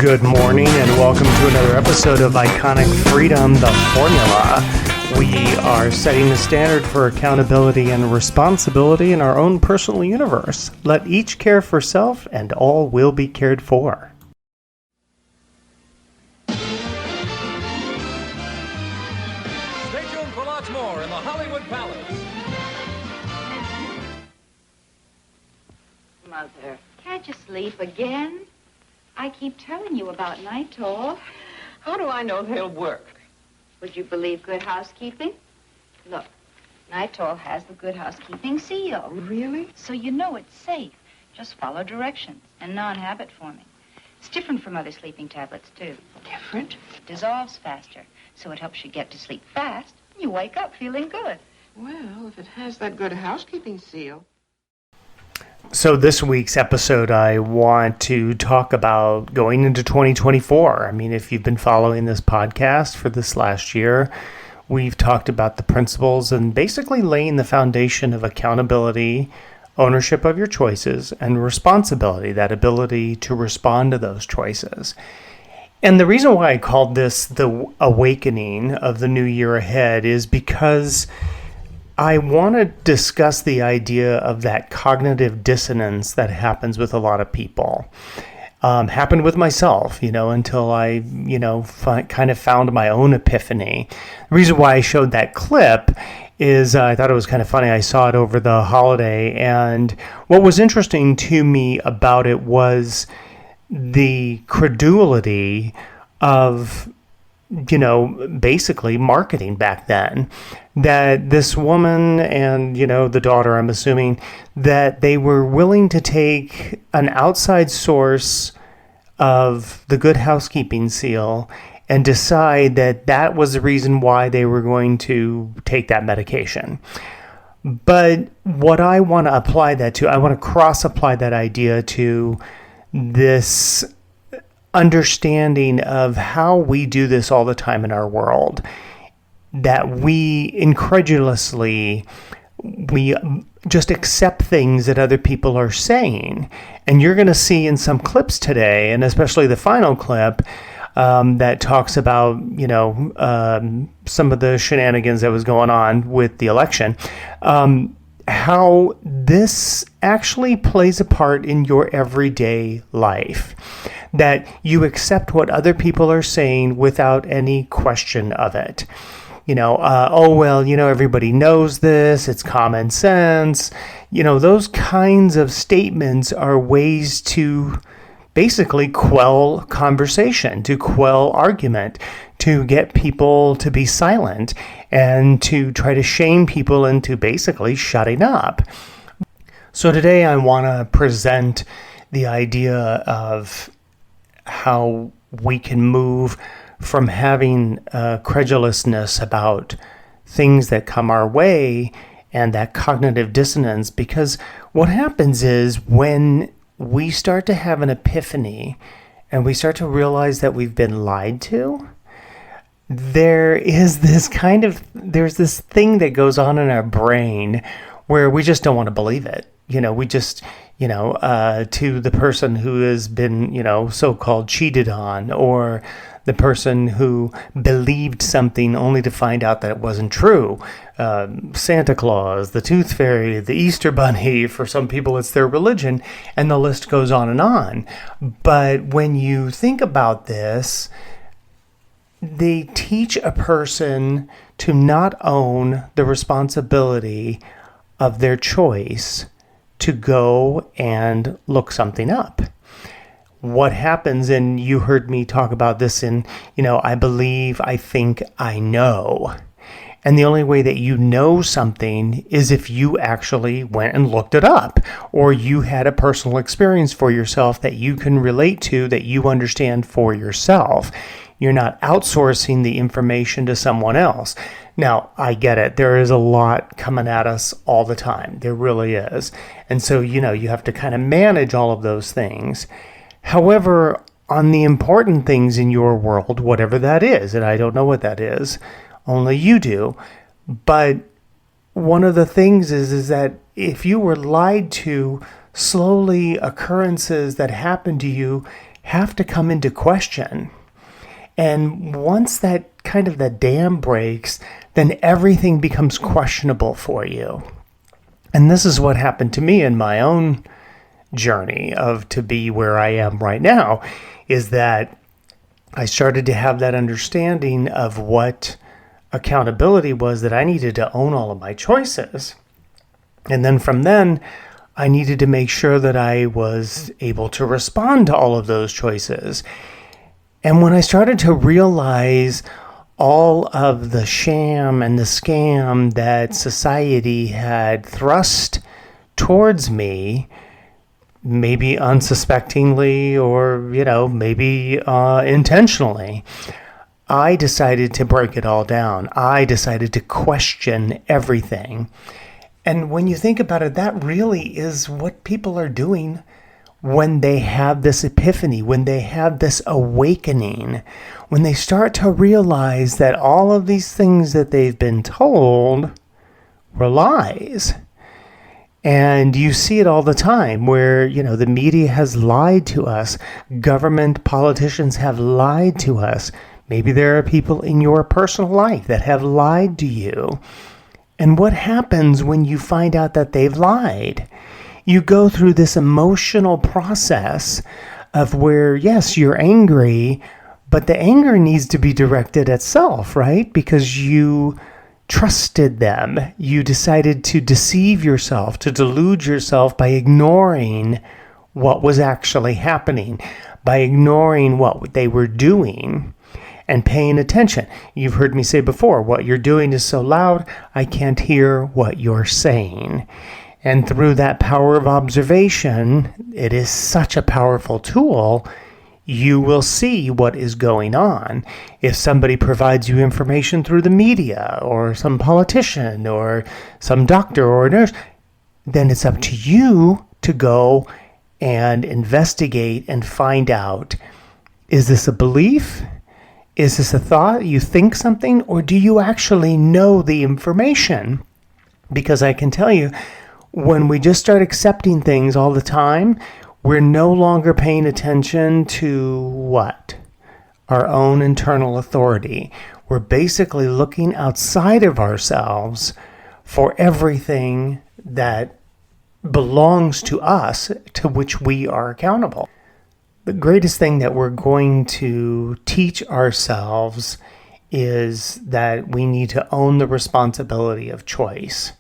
Good morning and welcome to another episode of Iconic Freedom, the Formula. We are setting the standard for accountability and responsibility in our own personal universe. Let each care for self and all will be cared for. Stay tuned for lots more in the Hollywood Palace. Mother, can't you sleep again? I keep telling you about Nitol. How do I know they'll work? Would you believe good housekeeping? Look, Nitol has the good housekeeping seal. Really? So you know it's safe. Just follow directions and non-habit forming. It's different from other sleeping tablets, too. Different? It dissolves faster, so it helps you get to sleep fast. And you wake up feeling good. Well, if it has that good housekeeping seal. So this week's episode, I want to talk about going into 2024. I mean, if you've been following this podcast for this last year, we've talked about the principles and basically laying the foundation of accountability, ownership of your choices, and responsibility, that ability to respond to those choices. And the reason why I called this the awakening of the new year ahead is because I want to discuss the idea of that cognitive dissonance that happens with a lot of people. Happened with myself, until I, kind of found my own epiphany. The reason why I showed that clip is I thought it was kind of funny. I saw it over the holiday, and what was interesting to me about it was the credulity of basically marketing back then, that this woman and, the daughter, I'm assuming, that they were willing to take an outside source of the good housekeeping seal and decide that that was the reason why they were going to take that medication. But what I want to apply that to, I want to cross-apply that idea to this understanding of how we do this all the time in our world, that we incredulously, we just accept things that other people are saying. And you're going to see in some clips today, and especially the final clip, that talks about, some of the shenanigans that was going on with the election, how this actually plays a part in your everyday life, that you accept what other people are saying without any question of it. Everybody knows this, it's common sense. Those kinds of statements are ways to basically quell conversation, to quell argument, to get people to be silent, and to try to shame people into basically shutting up. So today I want to present the idea of how we can move from having credulousness about things that come our way and that cognitive dissonance, because what happens is when we start to have an epiphany and we start to realize that we've been lied to, there's this thing that goes on in our brain where we just don't want to believe it. We just, to the person who has been, so-called cheated on, or the person who believed something only to find out that it wasn't true. Santa Claus, the Tooth Fairy, the Easter Bunny, for some people it's their religion, and the list goes on and on. But when you think about this, they teach a person to not own the responsibility of their choice to go and look something up. What happens, and you heard me talk about this in, I believe, I think, I know. And the only way that you know something is if you actually went and looked it up, or you had a personal experience for yourself that you can relate to, that you understand for yourself. You're not outsourcing the information to someone else. Now, I get it. There is a lot coming at us all the time. There really is. And so, you have to kind of manage all of those things. However, on the important things in your world, whatever that is, and I don't know what that is, only you do, but one of the things is that if you were lied to, slowly occurrences that happen to you have to come into question. And once that kind of the dam breaks, then everything becomes questionable for you. And this is what happened to me in my own journey of to be where I am right now, is that I started to have that understanding of what accountability was, that I needed to own all of my choices. And then from then, I needed to make sure that I was able to respond to all of those choices. And when I started to realize all of the sham and the scam that society had thrust towards me, maybe unsuspectingly or, maybe intentionally, I decided to break it all down. I decided to question everything. And when you think about it, that really is what people are doing when they have this epiphany, when they have this awakening, when they start to realize that all of these things that they've been told were lies. And you see it all the time where, the media has lied to us. Government politicians have lied to us. Maybe there are people in your personal life that have lied to you. And what happens when you find out that they've lied? You go through this emotional process of where, yes, you're angry, but the anger needs to be directed at self, right? Because you trusted them. You decided to deceive yourself, to delude yourself by ignoring what was actually happening, by ignoring what they were doing and paying attention. You've heard me say before, what you're doing is so loud, I can't hear what you're saying. And through that power of observation, it is such a powerful tool. You will see what is going on. If somebody provides you information through the media or some politician or some doctor or nurse, then it's up to you to go and investigate and find out, is this a belief? Is this a thought? You think something? Or do you actually know the information? Because I can tell you, when we just start accepting things all the time, we're no longer paying attention to what? Our own internal authority. We're basically looking outside of ourselves for everything that belongs to us, to which we are accountable. The greatest thing that we're going to teach ourselves is that we need to own the responsibility of choice.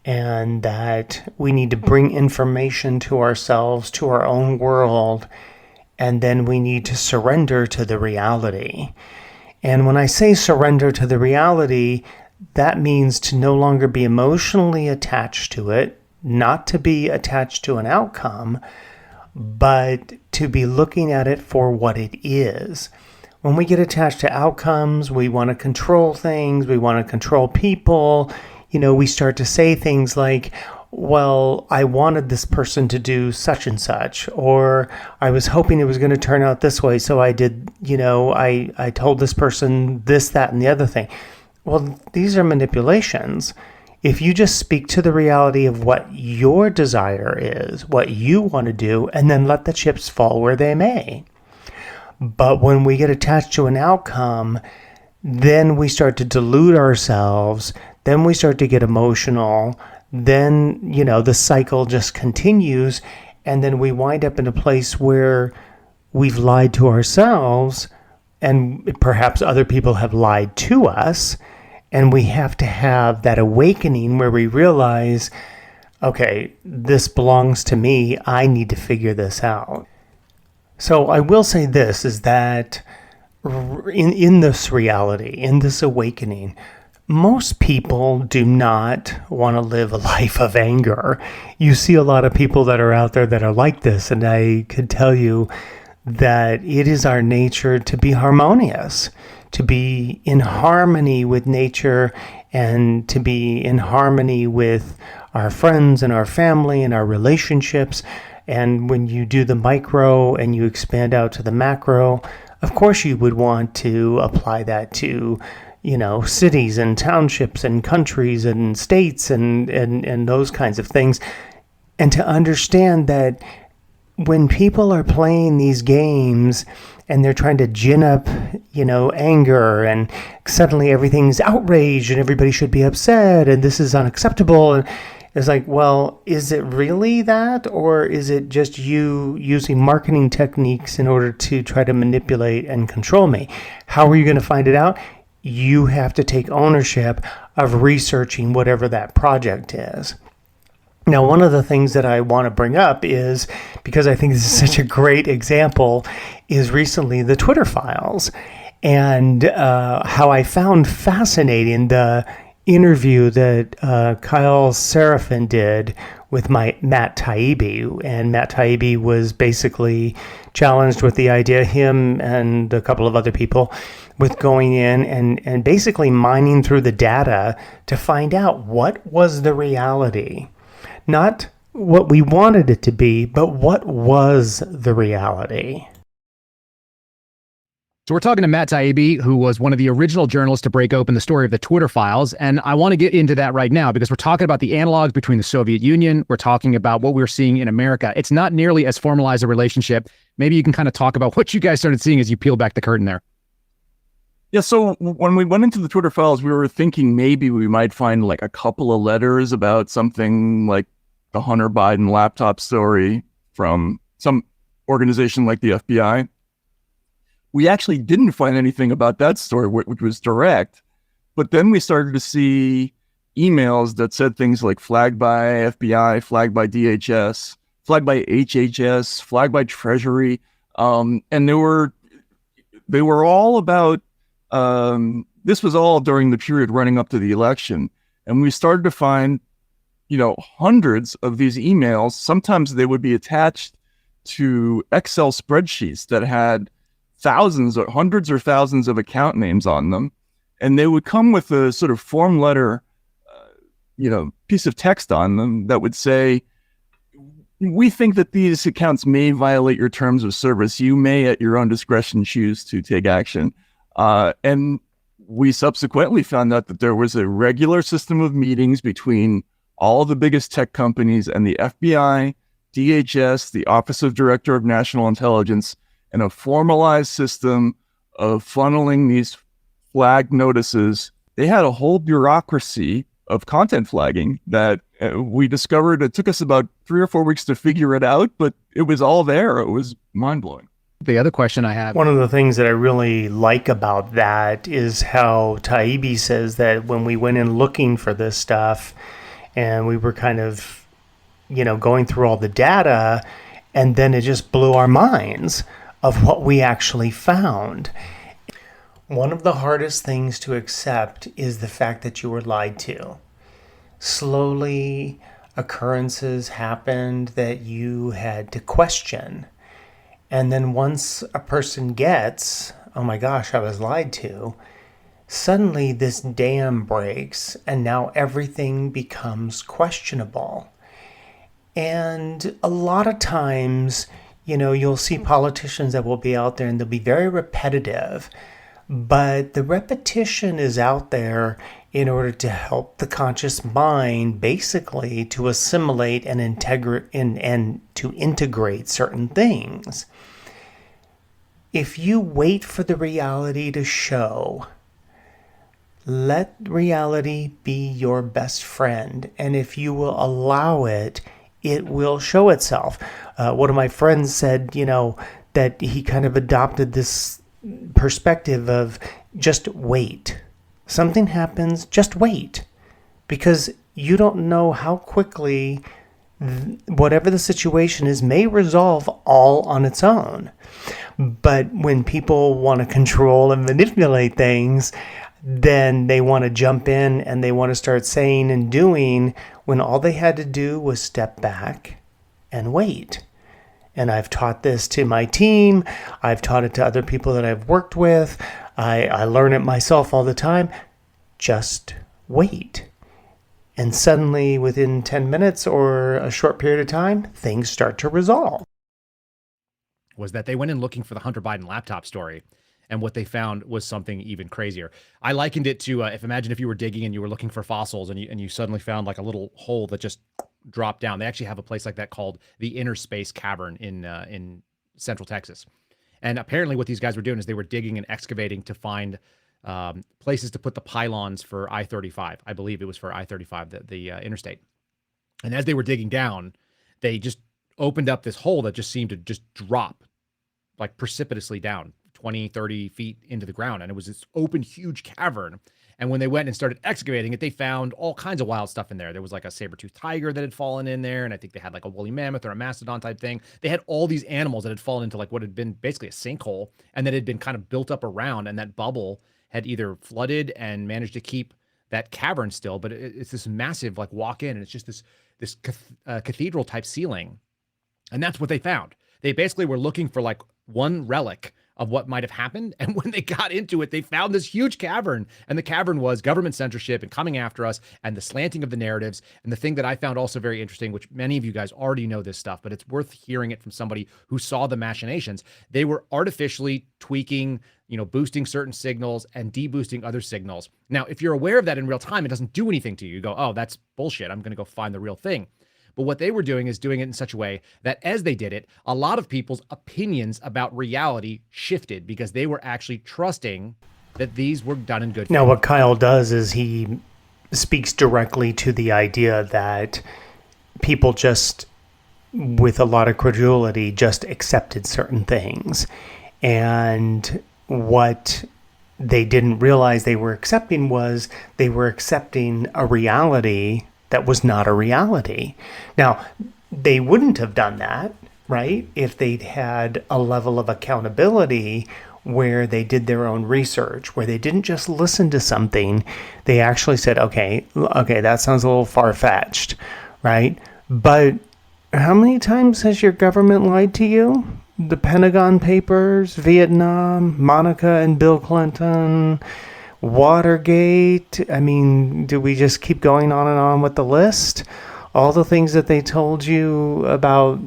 And that we need to bring information to ourselves, to our own world, and then we need to surrender to the reality. And when I say surrender to the reality, that means to no longer be emotionally attached to it, not to be attached to an outcome, but to be looking at it for what it is. When we get attached to outcomes, we want to control things, we want to control people. We start to say things like, well, I wanted this person to do such and such, or I was hoping it was going to turn out this way, so I did, I told this person this, that, and the other thing. Well, these are manipulations. If you just speak to the reality of what your desire is, what you want to do, and then let the chips fall where they may. But when we get attached to an outcome, then we start to delude ourselves. Then we start to get emotional. Then, the cycle just continues. And then we wind up in a place where we've lied to ourselves and perhaps other people have lied to us. And we have to have that awakening where we realize, okay, this belongs to me. I need to figure this out. So I will say this, is that in this reality, in this awakening, most people do not want to live a life of anger. You see a lot of people that are out there that are like this, and I could tell you that it is our nature to be harmonious, to be in harmony with nature, and to be in harmony with our friends and our family and our relationships. And when you do the micro and you expand out to the macro, of course you would want to apply that to cities and townships and countries and states and those kinds of things. And to understand that when people are playing these games and they're trying to gin up, anger, and suddenly everything's outraged and everybody should be upset and this is unacceptable, and it's like, well, is it really that, or is it just you using marketing techniques in order to try to manipulate and control me? How are you going to find it out? You have to take ownership of researching whatever that project is. Now, one of the things that I want to bring up is, because I think this is such a great example, is recently the Twitter files, and how I found fascinating the interview that Kyle Seraphin did with Matt Taibbi. And Matt Taibbi was basically challenged with the idea, him and a couple of other people, with going in and basically mining through the data to find out what was the reality. Not what we wanted it to be, but what was the reality. So we're talking to Matt Taibbi, who was one of the original journalists to break open the story of the Twitter files. And I want to get into that right now because we're talking about the analogs between the Soviet Union. We're talking about what we're seeing in America. It's not nearly as formalized a relationship. Maybe you can kind of talk about what you guys started seeing as you peel back the curtain there. Yeah, so when we went into the Twitter files, we were thinking maybe we might find like a couple of letters about something like the Hunter Biden laptop story from some organization like the FBI. We actually didn't find anything about that story, which was direct. But then we started to see emails that said things like flagged by FBI, flagged by DHS, flagged by HHS, flagged by Treasury. And they were all about, this was all during the period running up to the election. And we started to find, hundreds of these emails. Sometimes they would be attached to Excel spreadsheets that had thousands or hundreds or thousands of account names on them. And they would come with a sort of form letter, piece of text on them that would say, we think that these accounts may violate your terms of service. You may at your own discretion choose to take action. And we subsequently found out that there was a regular system of meetings between all the biggest tech companies and the FBI, DHS, the Office of Director of National Intelligence, and a formalized system of funneling these flag notices. They had a whole bureaucracy of content flagging that we discovered. It took us about 3 or 4 weeks to figure it out, but it was all there. It was mind-blowing. The other question I have... One of the things that I really like about that is how Taibbi says that when we went in looking for this stuff and we were kind of, going through all the data, and then it just blew our minds of what we actually found. One of the hardest things to accept is the fact that you were lied to. Slowly, occurrences happened that you had to question. And then once a person gets, oh my gosh, I was lied to, suddenly this dam breaks and now everything becomes questionable. And a lot of times, you'll see politicians that will be out there and they'll be very repetitive, but the repetition is out there in order to help the conscious mind basically to assimilate and to integrate certain things. If you wait for the reality to show, let reality be your best friend. And if you will allow it, it will show itself. One of my friends said, that he kind of adopted this perspective of just wait. Something happens, just wait. Because you don't know how quickly whatever the situation is may resolve all on its own. But when people want to control and manipulate things, then they want to jump in and they want to start saying and doing when all they had to do was step back and wait. And I've taught this to my team. I've taught it to other people that I've worked with. I learn it myself all the time. Just wait. And suddenly, within 10 minutes or a short period of time, things start to resolve. Was that they went in looking for the Hunter Biden laptop story, and what they found was something even crazier. I likened it to imagine if you were digging and you were looking for fossils and you suddenly found like a little hole that just drop down. They actually have a place like that called the Inner Space Cavern in Central Texas. And apparently what these guys were doing is they were digging and excavating to find places to put the pylons for I-35. I believe it was for I-35, the interstate. And as they were digging down, they just opened up this hole that just seemed to just drop like precipitously down 20, 30 feet into the ground. And it was this open, huge cavern. And when they went and started excavating it, they found all kinds of wild stuff in there. There was like a saber-toothed tiger that had fallen in there. And I think they had like a woolly mammoth or a mastodon type thing. They had all these animals that had fallen into like what had been basically a sinkhole and that had been kind of built up around. And that bubble had either flooded and managed to keep that cavern still. But it's this massive like walk in and it's just this cathedral type ceiling. And that's what they found. They basically were looking for like one relic of what might have happened. And when they got into it, they found this huge cavern. And the cavern was government censorship and coming after us and the slanting of the narratives. And the thing that I found also very interesting, which many of you guys already know this stuff, but it's worth hearing it from somebody who saw the machinations. They were artificially tweaking, boosting certain signals and deboosting other signals. Now, if you're aware of that in real time, it doesn't do anything to you. You go, oh, that's bullshit. I'm going to go find the real thing. But what they were doing is doing it in such a way that as they did it, a lot of people's opinions about reality shifted because they were actually trusting that these were done in good faith. Now, what Kyle does is he speaks directly to the idea that people just, with a lot of credulity, just accepted certain things. And what they didn't realize they were accepting was they were accepting a reality that was not a reality. Now, they wouldn't have done that, right, if they'd had a level of accountability where they did their own research, where they didn't just listen to something. They actually said, okay, that sounds a little far-fetched, right? But how many times has your government lied to you? The Pentagon Papers, Vietnam, Monica and Bill Clinton, Watergate. I mean, do we just keep going on and on with the list? All the things that they told you about,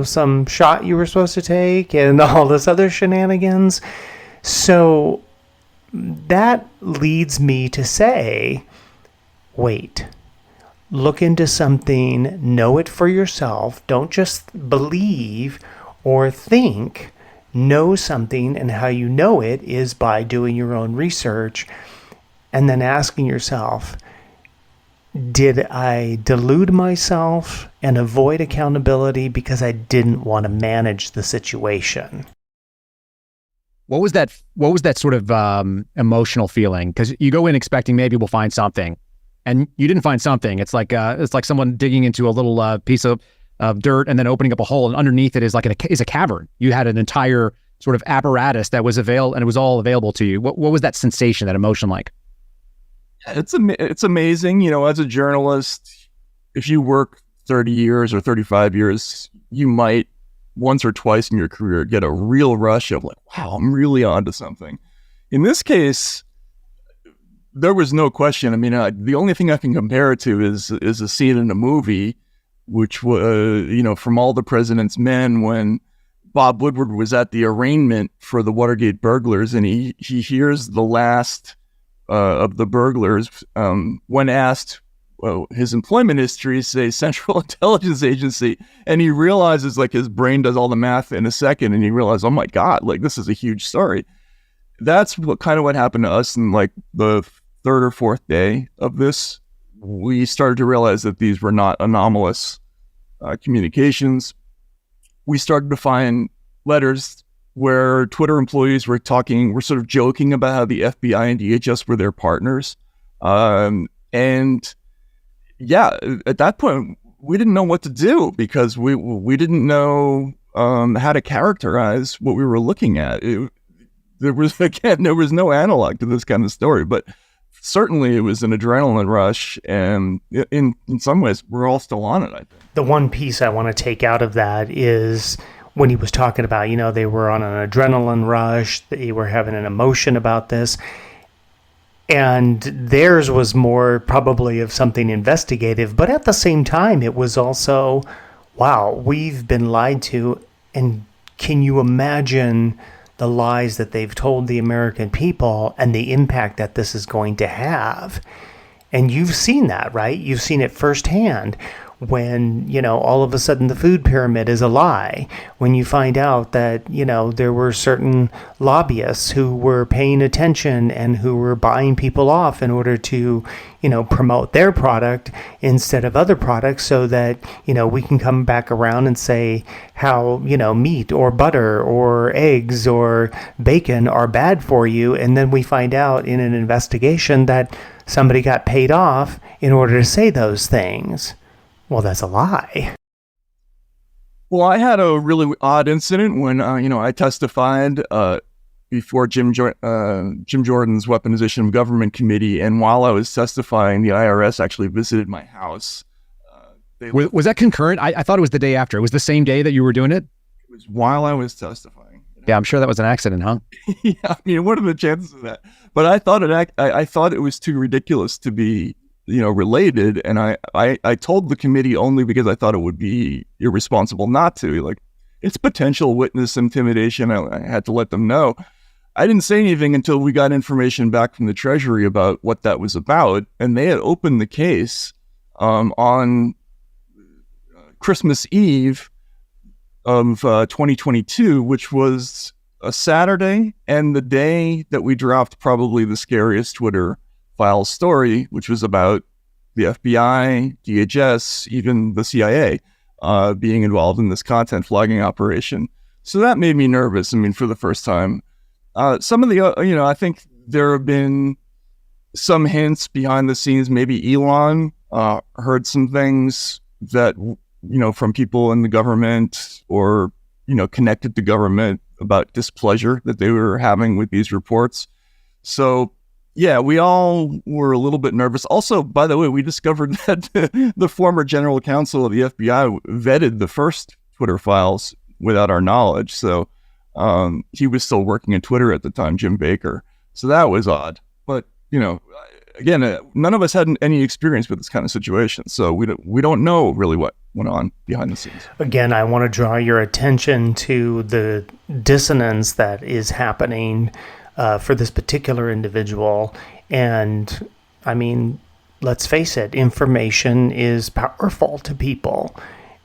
some shot you were supposed to take and all this other shenanigans. So that leads me to say, wait, look into something, know it for yourself. Don't just believe or think. Know something, and how you know it is by doing your own research and then asking yourself, did I delude myself and avoid accountability because I didn't want to manage the situation? What was that sort of emotional feeling? Because you go in expecting maybe we'll find something, and you didn't find something. It's like someone digging into a little piece of dirt and then opening up a hole, and underneath it is a cavern. You had an entire sort of apparatus that was available, and it was all available to you. What was that sensation, that emotion like? It's amazing. As a journalist, if you work 30 years or 35 years, you might once or twice in your career get a real rush of like, wow, I'm really onto something. In this case, there was no question. I mean, the only thing I can compare it to is a scene in a movie, which was, From All the President's Men, when Bob Woodward was at the arraignment for the Watergate burglars, and he hears the last of the burglars when asked his employment history, say Central Intelligence Agency, and he realizes like his brain does all the math in a second, and he realizes, oh my God, like this is a huge story. That's what happened to us in like the third or fourth day of this. We started to realize that these were not anomalous communications. We started to find letters where Twitter employees were sort of joking about how the FBI and DHS were their partners. And yeah, at that point, we didn't know what to do because we didn't know how to characterize what we were looking at. There was no analog to this kind of story, but certainly it was an adrenaline rush, and in some ways, we're all still on it, I think. The one piece I want to take out of that is when he was talking about, they were on an adrenaline rush, they were having an emotion about this, and theirs was more probably of something investigative, but at the same time, it was also, wow, we've been lied to, and can you imagine the lies that they've told the American people and the impact that this is going to have? And you've seen that, right? You've seen it firsthand when, all of a sudden the food pyramid is a lie, when you find out that, there were certain lobbyists who were paying attention and who were buying people off in order to, promote their product instead of other products so that, we can come back around and say how, meat or butter or eggs or bacon are bad for you. And then we find out in an investigation that somebody got paid off in order to say those things. Well, that's a lie. Well, I had a really odd incident when, I testified before Jim Jordan's Weaponization of Government Committee, and while I was testifying, the IRS actually visited my house. Was that concurrent? I thought it was the day after. It was the same day that you were doing it? It was while I was testifying. Yeah, I'm sure that was an accident, huh? Yeah, I mean, what are the chances of that? But I thought it was too ridiculous to be, related, and I told the committee only because I thought it would be irresponsible not to. Like, it's potential witness intimidation. I had to let them know. I didn't say anything until we got information back from the Treasury about what that was about, and they had opened the case on Christmas Eve of 2022, which was a Saturday and the day that we dropped probably the scariest Twitter files story, which was about the FBI, DHS, even the CIA being involved in this content flogging operation. So that made me nervous. I mean, for the first time. Some of the, I think there have been some hints behind the scenes. Maybe Elon heard some things that, from people in the government or, connected to government about displeasure that they were having with these reports. So, yeah, we all were a little bit nervous. Also, by the way, we discovered that the former general counsel of the FBI vetted the first Twitter files without our knowledge. So he was still working at Twitter at the time, Jim Baker. So that was odd. But, again, none of us had any experience with this kind of situation. So we don't know really what went on behind the scenes. Again, I want to draw your attention to the dissonance that is happening for this particular individual. And I mean, let's face it, information is powerful to people.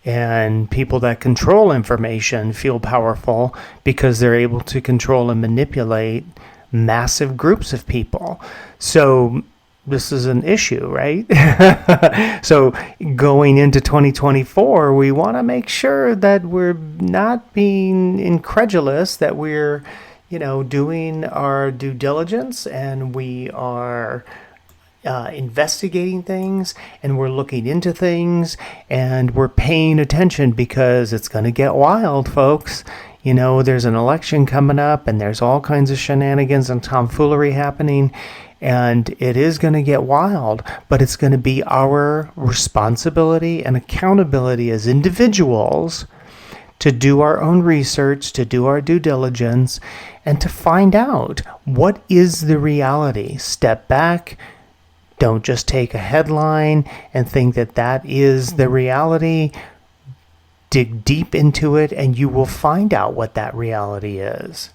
And people that control information feel powerful because they're able to control and manipulate massive groups of people. So this is an issue, right? So going into 2024, we want to make sure that we're not being incredulous, that we're, doing our due diligence and we are investigating things and we're looking into things and we're paying attention because it's going to get wild, folks. There's an election coming up and there's all kinds of shenanigans and tomfoolery happening, and it is going to get wild, but it's going to be our responsibility and accountability as individuals to do our own research, to do our due diligence, and to find out what is the reality. Step back. Don't just take a headline and think that that is the reality. Dig deep into it and you will find out what that reality is.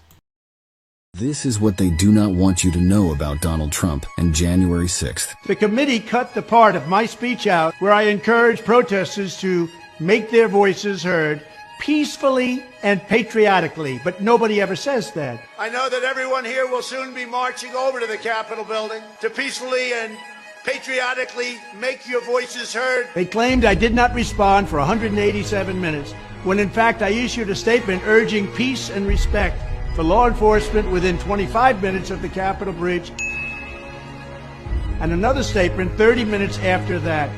This is what they do not want you to know about Donald Trump and January 6th. The committee cut the part of my speech out where I encouraged protesters to make their voices heard peacefully and patriotically, but nobody ever says that. I know that everyone here will soon be marching over to the Capitol building to peacefully and patriotically make your voices heard. They claimed I did not respond for 187 minutes, when in fact I issued a statement urging peace and respect for law enforcement within 25 minutes of the Capitol Bridge, and another statement 30 minutes after that.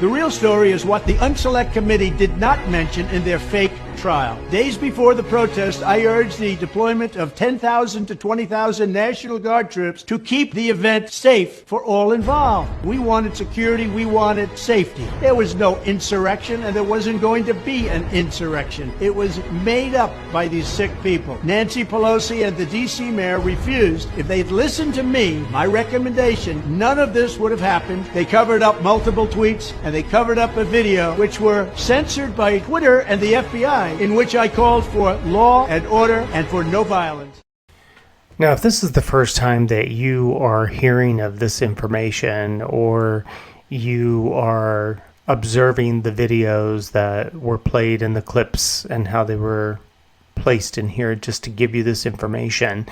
The real story is what the Unselect Committee did not mention in their fake trial. Days before the protest, I urged the deployment of 10,000 to 20,000 National Guard troops to keep the event safe for all involved. We wanted security, we wanted safety. There was no insurrection, and there wasn't going to be an insurrection. It was made up by these sick people. Nancy Pelosi and the D.C. mayor refused. If they'd listened to me, my recommendation, none of this would have happened. They covered up multiple tweets, and they covered up a video which were censored by Twitter and the FBI, in which I called for law and order and for no violence. Now, if this is the first time that you are hearing of this information, or you are observing the videos that were played and the clips and how they were placed in here just to give you this information.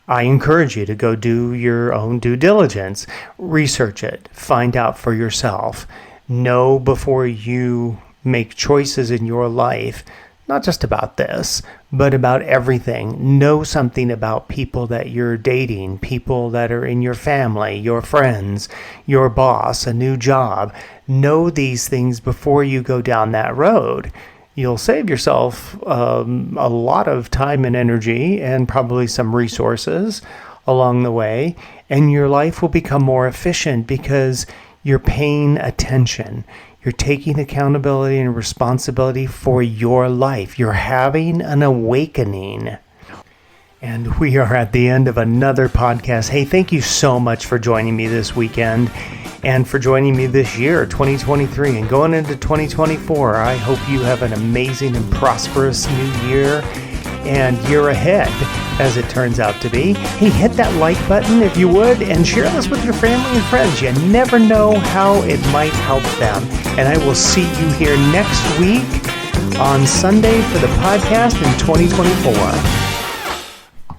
I encourage you to go do your own due diligence. Research it. Find out for yourself. Know before you make choices in your life, not just about this, but about everything. Know something about people that you're dating, people that are in your family, your friends, your boss, a new job. Know these things before you go down that road. You'll save yourself a lot of time and energy and probably some resources along the way, and your life will become more efficient because you're paying attention. You're taking accountability and responsibility for your life. You're having an awakening. And we are at the end of another podcast. Hey, thank you so much for joining me this weekend and for joining me this year, 2023, and going into 2024. I hope you have an amazing and prosperous new year and year ahead, as it turns out to be. Hey, hit that like button if you would, and share this with your family and friends. You never know how it might help them. And I will see you here next week on Sunday for the podcast in 2024.